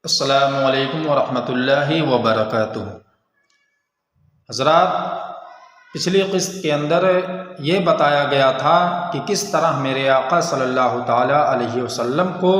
السلام علیکم ورحمۃ اللہ وبرکاتہ۔ حضرات، پچھلی قسط کے اندر یہ بتایا گیا تھا کہ کس طرح میرے آقا صلی اللہ تعالیٰ علیہ وسلم کو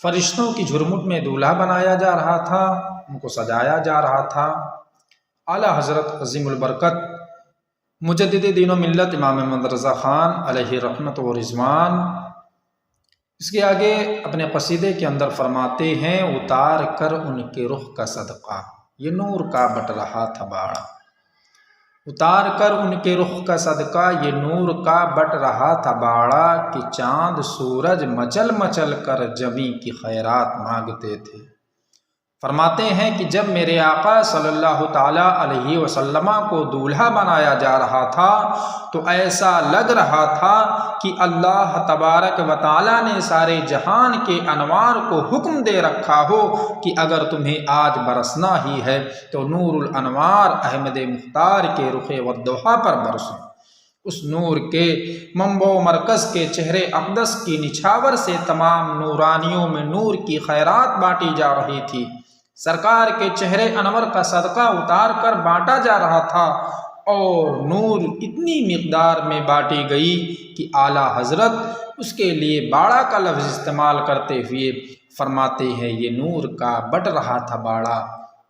فرشتوں کی جھرمٹ میں دولہا بنایا جا رہا تھا، ان کو سجایا جا رہا تھا۔ اعلیٰ حضرت عظیم البرکت مجدد دین و ملت امام محمد رضا خان علیہ رحمت و رضوان اس کے آگے اپنے قصیدے کے اندر فرماتے ہیں، اتار کر ان کے رخ کا صدقہ یہ نور کا بٹ رہا تھا باڑا۔ اتار کر ان کے رخ کا صدقہ یہ نور کا بٹ رہا تھا باڑا، کہ چاند سورج مچل مچل کر جبیں کی خیرات مانگتے تھے۔ فرماتے ہیں کہ جب میرے آقا صلی اللہ تعالیٰ علیہ وسلم کو دولہا بنایا جا رہا تھا تو ایسا لگ رہا تھا کہ اللہ تبارک و تعالیٰ نے سارے جہان کے انوار کو حکم دے رکھا ہو کہ اگر تمہیں آج برسنا ہی ہے تو نور الانوار احمد مختار کے رخ والضحیٰ پر برسو۔ اس نور کے منبع و مرکز کے چہرے اقدس کی نچھاور سے تمام نورانیوں میں نور کی خیرات بانٹی جا رہی تھی۔ سرکار کے چہرے انور کا صدقہ اتار کر بانٹا جا رہا تھا اور نور اتنی مقدار میں بانٹی گئی کہ اعلیٰ حضرت اس کے لیے باڑا کا لفظ استعمال کرتے ہوئے فرماتے ہیں، یہ نور کا بٹ رہا تھا باڑا۔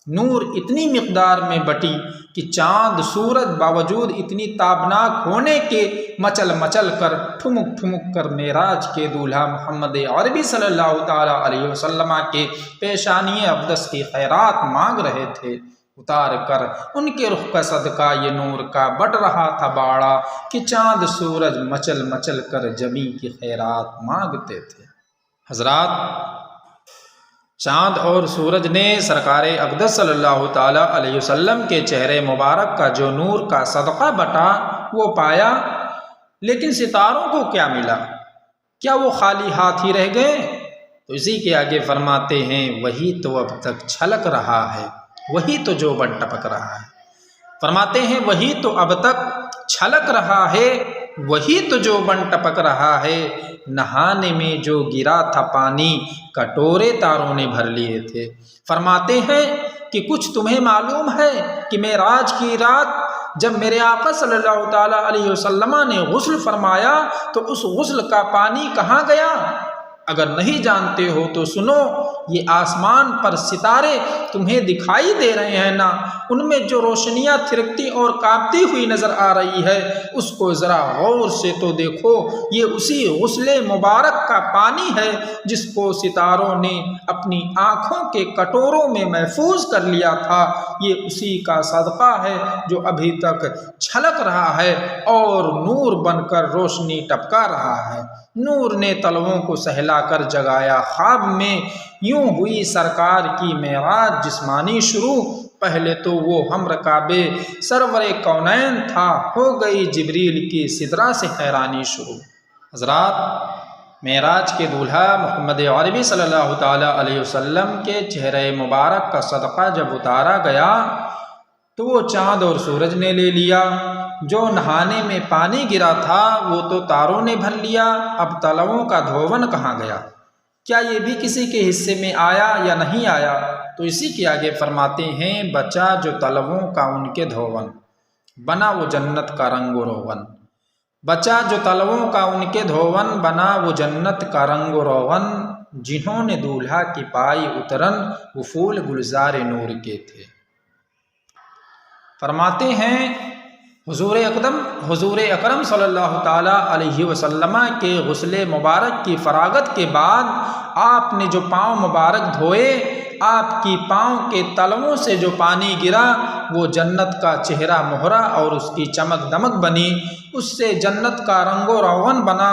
نور اتنی مقدار میں بٹی کہ چاند سورج باوجود اتنی تابناک ہونے کے مچل مچل کر ٹھمک ٹھمک کر معراج کے دولہا محمد عربی صلی اللہ تعالیٰ علیہ وسلم کے پیشانی اقدس کی خیرات مانگ رہے تھے۔ اتار کر ان کے رخ کا صدقہ یہ نور کا بٹ رہا تھا باڑا، کہ چاند سورج مچل مچل کر جبیں کی خیرات مانگتے تھے۔ حضرات، چاند اور سورج نے سرکار اقدس صلی اللہ تعالیٰ علیہ وسلم کے چہرے مبارک کا جو نور کا صدقہ بٹا وہ پایا، لیکن ستاروں کو کیا ملا؟ کیا وہ خالی ہاتھ ہی رہ گئے؟ تو اسی کے آگے فرماتے ہیں، وہی تو اب تک چھلک رہا ہے، وہی تو جو بن ٹپک رہا ہے۔ فرماتے ہیں، وہی تو اب تک چھلک رہا ہے، وہی تو جو بن ٹپک رہا ہے۔ نہانے میں جو گرا تھا پانی کٹورے تاروں نے بھر لیے تھے۔ فرماتے ہیں کہ کچھ تمہیں معلوم ہے کہ معراج کی رات جب میرے آقا صلی اللہ تعالیٰ علیہ وسلم نے غسل فرمایا تو اس غسل کا پانی کہاں گیا؟ اگر نہیں جانتے ہو تو سنو، یہ آسمان پر ستارے تمہیں دکھائی دے رہے ہیں نا، ان میں جو روشنیاں تھرکتی اور کانپتی ہوئی نظر آ رہی ہے اس کو ذرا غور سے تو دیکھو، یہ اسی غسل مبارک کا پانی ہے جس کو ستاروں نے اپنی آنکھوں کے کٹوروں میں محفوظ کر لیا تھا۔ یہ اسی کا صدقہ ہے جو ابھی تک چھلک رہا ہے اور نور بن کر روشنی ٹپکا رہا ہے۔ نور نے طلبوں کو سہلا کر جگایا خواب میں، یوں ہوئی سرکار کی معراج جسمانی شروع۔ پہلے تو وہ ہمر کعبے سرور کونین تھا، ہو گئی جبریل کی سدرہ سے حیرانی شروع۔ حضرات، معراج کے دولہا محمد عربی صلی اللہ تعالیٰ علیہ وسلم کے چہرے مبارک کا صدقہ جب اتارا گیا تو وہ چاند اور سورج نے لے لیا، جو نہانے میں پانی گرا تھا وہ تو تاروں نے بھر لیا، اب طلبوں کا دھون کہاں گیا؟ کیا یہ بھی کسی کے حصے میں آیا یا نہیں آیا؟ تو اسی کے آگے فرماتے ہیں، بچا جو طلبوں کا ان کے دھون، بنا وہ جنت کا رنگ و روغن۔ بچا جو طلبوں کا ان کے دھون، بنا وہ جنت کا رنگ و روغن۔ جنہوں نے دولہا کی پائی اترن، وہ پھول گلزار نور کے تھے۔ فرماتے ہیں، حضور اکرم صلی اللہ تعالیٰ علیہ وسلم کے غسل مبارک کی فراغت کے بعد آپ نے جو پاؤں مبارک دھوئے، آپ کی پاؤں کے تلووں سے جو پانی گرا وہ جنت کا چہرہ مہرہ اور اس کی چمک دمک بنی، اس سے جنت کا رنگ و روغن بنا،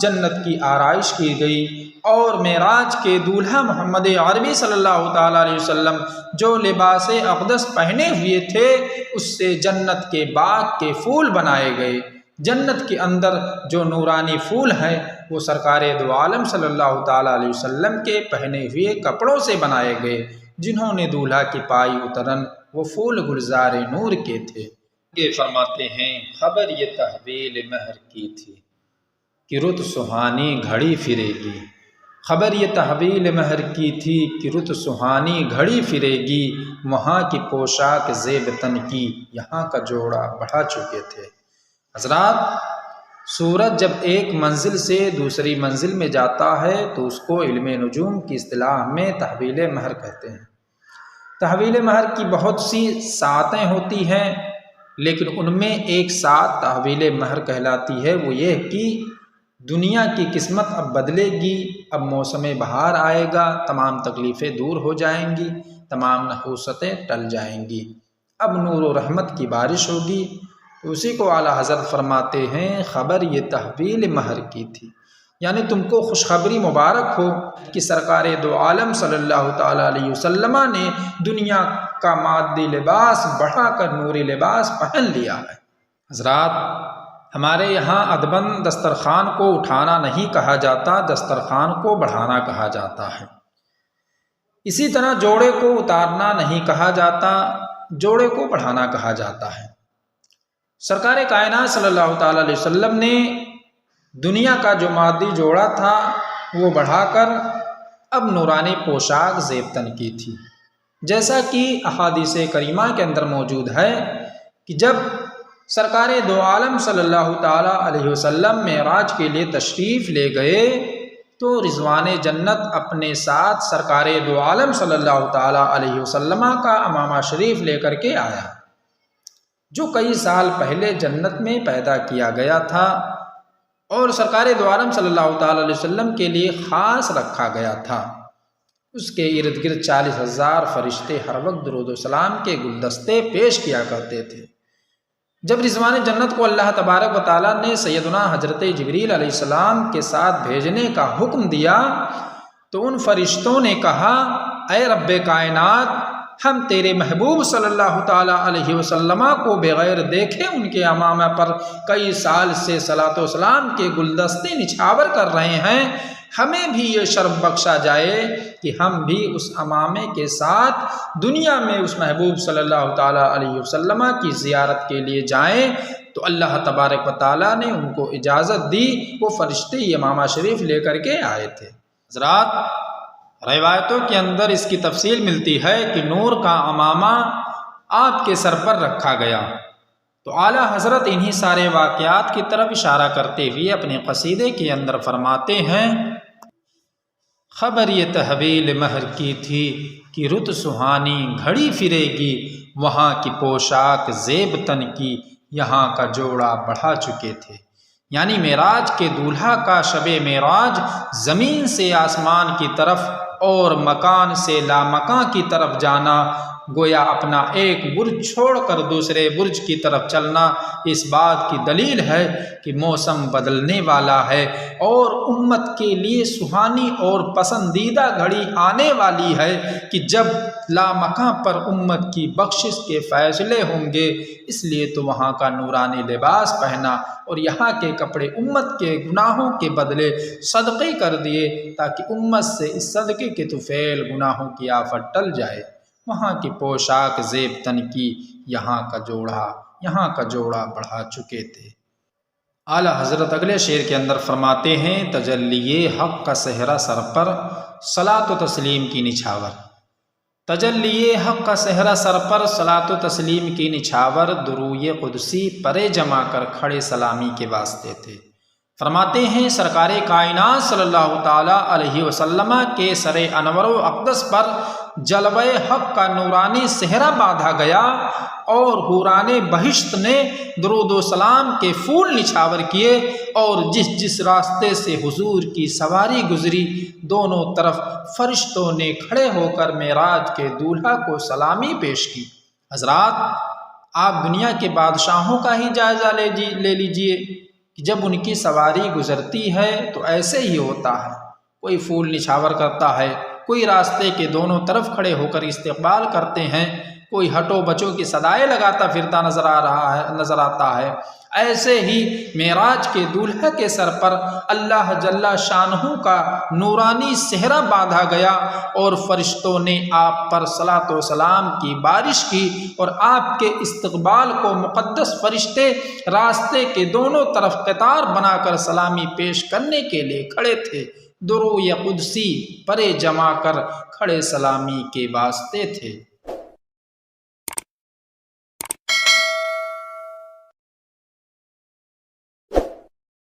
جنت کی آرائش کی گئی۔ اور معراج کے دولہا محمد عربی صلی اللہ تعالیٰ علیہ وسلم جو لباس اقدس پہنے ہوئے تھے اس سے جنت کے باغ کے پھول بنائے گئے۔ جنت کے اندر جو نورانی پھول ہیں وہ سرکار دو عالم صلی اللہ تعالیٰ علیہ وسلم کے پہنے ہوئے کپڑوں سے بنائے گئے۔ جنہوں نے دولہا کی پائی اترن، وہ پھول گلزار نور کے تھے۔ یہ فرماتے ہیں، خبر یہ تحویل مہر کی تھی کہ رت سہانی گھڑی پھرے گی، خبر یہ تحویل مہر کی تھی کہ رت سہانی گھڑی پھرے گی، وہاں کی پوشاک زیب تن کی، یہاں کا جوڑا بڑھا چکے تھے۔ حضرات، سورج جب ایک منزل سے دوسری منزل میں جاتا ہے تو اس کو علم نجوم کی اصطلاح میں تحویل مہر کہتے ہیں۔ تحویل مہر کی بہت سی ساعتیں ہوتی ہیں، لیکن ان میں ایک ساعت تحویل مہر کہلاتی ہے، وہ یہ کہ دنیا کی قسمت اب بدلے گی، اب موسم بہار آئے گا، تمام تکلیفیں دور ہو جائیں گی، تمام نحوستیں ٹل جائیں گی، اب نور و رحمت کی بارش ہوگی۔ اسی کو اعلیٰ حضرت فرماتے ہیں خبر یہ تحویل مہر کی تھی، یعنی تم کو خوشخبری مبارک ہو کہ سرکار دو عالم صلی اللہ تعالیٰ علیہ وسلم نے دنیا کا مادی لباس بڑھا کر نوری لباس پہن لیا ہے۔ حضرات، ہمارے یہاں ادباً دسترخوان کو اٹھانا نہیں کہا جاتا، دسترخوان کو بڑھانا کہا جاتا ہے۔ اسی طرح جوڑے کو اتارنا نہیں کہا جاتا، جوڑے کو بڑھانا کہا جاتا ہے۔ سرکار کائنات صلی اللہ تعالیٰ علیہ وسلم نے دنیا کا جو مادی جوڑا تھا وہ بڑھا کر اب نورانی پوشاک زیب تن کی تھی، جیسا کہ احادیث کریمہ کے اندر موجود ہے کہ جب سرکار دو عالم صلی اللہ تعالیٰ علیہ وسلم معراج کے لیے تشریف لے گئے تو رضوان جنت اپنے ساتھ سرکار دو عالم صلی اللہ تعالیٰ علیہ وسلم کا امامہ شریف لے کر کے آیا، جو کئی سال پہلے جنت میں پیدا کیا گیا تھا اور سرکار دو عالم صلی اللہ تعالیٰ علیہ وسلم کے لیے خاص رکھا گیا تھا۔ اس کے ارد گرد 40,000 فرشتے ہر وقت درود و سلام کے گلدستے پیش کیا کرتے تھے۔ جب رضوان جنت کو اللہ تبارک و تعالیٰ نے سیدنا حضرت جبریل علیہ السلام کے ساتھ بھیجنے کا حکم دیا تو ان فرشتوں نے کہا، اے رب کائنات، ہم تیرے محبوب صلی اللہ تعالیٰ علیہ وسلم کو بغیر دیکھے ان کے امامہ پر کئی سال سے صلاۃ و سلام کے گلدستے نچھاور کر رہے ہیں، ہمیں بھی یہ شرف بخشا جائے کہ ہم بھی اس امامے کے ساتھ دنیا میں اس محبوب صلی اللہ تعالیٰ علیہ وسلم کی زیارت کے لیے جائیں۔ تو اللہ تبارک و تعالیٰ نے ان کو اجازت دی، وہ فرشتے یہ امامہ شریف لے کر کے آئے تھے۔ حضرات، روایتوں کے اندر اس کی تفصیل ملتی ہے کہ نور کا امامہ آپ کے سر پر رکھا گیا۔ تو اعلیٰ حضرت انہی سارے واقعات کی طرف اشارہ کرتے ہوئے اپنے قصیدے کے اندر فرماتے ہیں، خبر یہ تحویل مہر کی تھی کہ رت سہانی گھڑی پھرے گی، وہاں کی پوشاک زیب تن کی، یہاں کا جوڑا بڑھا چکے تھے۔ یعنی معراج کے دولہا کا شب معراج زمین سے آسمان کی طرف اور مکان سے لامکاں کی طرف جانا، گویا اپنا ایک برج چھوڑ کر دوسرے برج کی طرف چلنا، اس بات کی دلیل ہے کہ موسم بدلنے والا ہے اور امت کے لیے سہانی اور پسندیدہ گھڑی آنے والی ہے کہ جب لامکاں پر امت کی بخشش کے فیصلے ہوں گے۔ اس لیے تو وہاں کا نورانی لباس پہنا اور یہاں کے کپڑے امت کے گناہوں کے بدلے صدقے کر دیے تاکہ امت سے اس صدقے کے طفیل گناہوں کی آفت ٹل جائے۔ وہاں کی پوشاک زیب تن کی، یہاں کا جوڑا بڑھا چکے تھے۔ اعلیٰ حضرت اگلے شعر کے اندر فرماتے ہیں، تجلی حق کا صحرا سر پر صلاۃ و تسلیم کی نچھاور۔ تجلی حق کا صحرا سر پر صلاۃ و تسلیم کی نچھاور، دروی قدسی پرے جما کر کھڑے سلامی کے واسطے تھے۔ فرماتے ہیں سرکار کائنات صلی اللہ تعالیٰ علیہ وسلم کے سر انور و اقدس پر جلوہ حق کا نورانی صحرا باندھا گیا اور حوران بہشت نے درود و سلام کے پھول نچھاور کیے، اور جس جس راستے سے حضور کی سواری گزری دونوں طرف فرشتوں نے کھڑے ہو کر معراج کے دولہا کو سلامی پیش کی۔ حضرات، آپ دنیا کے بادشاہوں کا ہی جائزہ لے لیجئے کہ جب ان کی سواری گزرتی ہے تو ایسے ہی ہوتا ہے، کوئی پھول نچھاور کرتا ہے، کوئی راستے کے دونوں طرف کھڑے ہو کر استقبال کرتے ہیں، کوئی ہٹو بچوں کی صدائیں لگاتا پھرتا نظر آتا ہے، ایسے ہی معراج کے دولہے کے سر پر اللہ جل شانہ کا نورانی صحرا باندھا گیا اور فرشتوں نے آپ پر صلاۃ و سلام کی بارش کی، اور آپ کے استقبال کو مقدس فرشتے راستے کے دونوں طرف قطار بنا کر سلامی پیش کرنے کے لیے کھڑے تھے، درو قدسی پرے جما کر کھڑے سلامی کے واسطے تھے۔